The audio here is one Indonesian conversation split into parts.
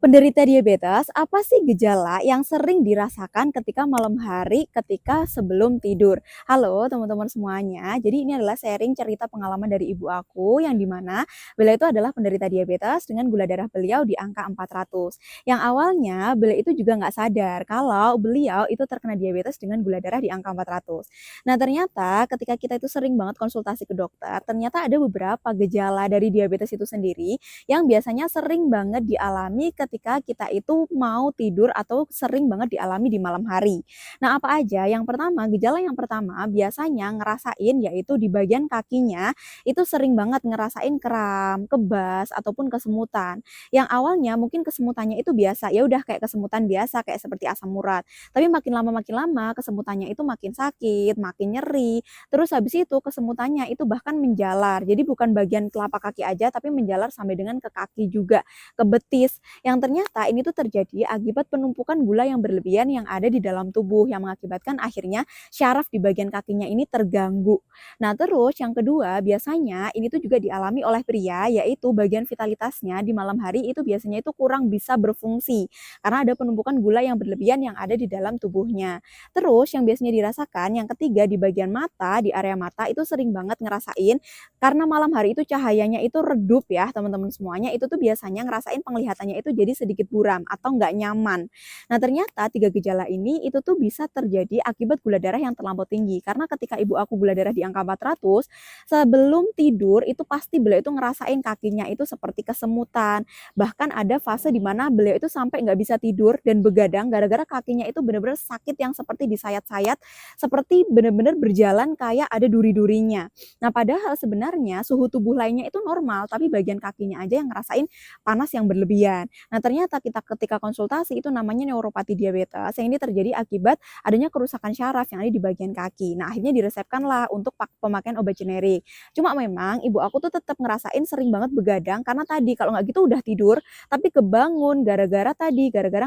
Penderita diabetes, apa sih gejala yang sering dirasakan ketika malam hari ketika sebelum tidur? Halo teman-teman semuanya, jadi ini adalah sharing cerita pengalaman dari ibu aku yang dimana beliau itu adalah penderita diabetes dengan gula darah beliau di angka 400. Yang awalnya beliau itu juga nggak sadar kalau beliau itu terkena diabetes dengan gula darah di angka 400. Nah ternyata ketika kita itu sering banget konsultasi ke dokter, ternyata ada beberapa gejala dari diabetes itu sendiri yang biasanya sering banget dialami ketika kita itu mau tidur atau sering banget dialami di malam hari. Nah, apa aja? Yang pertama, gejala yang pertama biasanya ngerasain yaitu di bagian kakinya itu sering banget ngerasain kram, kebas ataupun kesemutan. Yang awalnya mungkin kesemutannya itu biasa, ya udah kayak kesemutan biasa kayak seperti asam urat. Tapi makin lama kesemutannya itu makin sakit, makin nyeri. Terus habis itu kesemutannya itu bahkan menjalar. Jadi bukan bagian telapak kaki aja tapi menjalar sampai dengan ke kaki juga, ke betis. Yang ternyata ini tuh terjadi akibat penumpukan gula yang berlebihan yang ada di dalam tubuh yang mengakibatkan akhirnya syaraf di bagian kakinya ini terganggu. Nah, terus yang kedua biasanya ini tuh juga dialami oleh pria yaitu bagian vitalitasnya di malam hari itu biasanya itu kurang bisa berfungsi karena ada penumpukan gula yang berlebihan yang ada di dalam tubuhnya. Terus yang biasanya dirasakan yang ketiga di bagian mata, di area mata itu sering banget ngerasain karena malam hari itu cahayanya itu redup ya teman-teman semuanya, itu tuh biasanya ngerasain penglihatannya itu jadi sedikit buram atau nggak nyaman. Nah ternyata 3 gejala ini itu tuh bisa terjadi akibat gula darah yang terlampau tinggi. Karena ketika ibu aku gula darah di angka 400, sebelum tidur itu pasti beliau itu ngerasain kakinya itu seperti kesemutan. Bahkan ada fase di mana beliau itu sampai nggak bisa tidur dan begadang gara-gara kakinya itu benar-benar sakit yang seperti disayat-sayat, seperti benar-benar berjalan kayak ada duri-durinya. Nah, padahal sebenarnya suhu tubuh lainnya itu normal, tapi bagian kakinya aja yang ngerasain panas yang berlebihan. Nah, ternyata kita ketika konsultasi itu namanya neuropati diabetes, yang ini terjadi akibat adanya kerusakan syaraf yang ada di bagian kaki. Nah, akhirnya diresepkanlah untuk pemakaian obat generik. Cuma memang ibu aku tuh tetap ngerasain sering banget begadang karena tadi kalau nggak gitu udah tidur, tapi kebangun gara-gara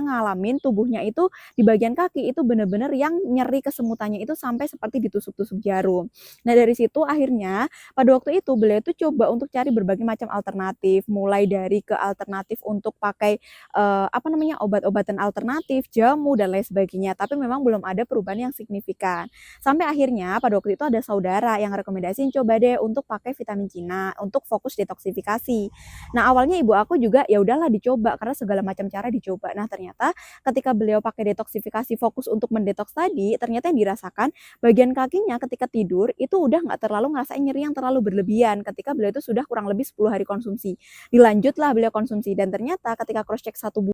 ngalamin tubuhnya itu di bagian kaki itu bener-bener yang nyeri kesemutannya itu sampai seperti ditusuk-tusuk jarum. Nah, dari situ akhirnya pada waktu itu beliau tuh coba untuk cari berbagai macam alternatif, mulai dari ke alternatif untuk pakai, apa namanya, obat-obatan alternatif, jamu, dan lain sebagainya, tapi memang belum ada perubahan yang signifikan. Sampai akhirnya pada waktu itu ada saudara yang rekomendasiin, "Coba deh untuk pakai vitamin Cina, untuk fokus detoksifikasi." Nah, awalnya ibu aku juga, ya udahlah dicoba, karena segala macam cara dicoba. Nah, ternyata ketika beliau pakai detoksifikasi fokus untuk mendetoks tadi, ternyata yang dirasakan bagian kakinya ketika tidur itu udah nggak terlalu ngerasain nyeri yang terlalu berlebihan ketika beliau itu sudah kurang lebih 10 hari konsumsi. Dilanjutlah beliau konsumsi dan ternyata ketika cross check satu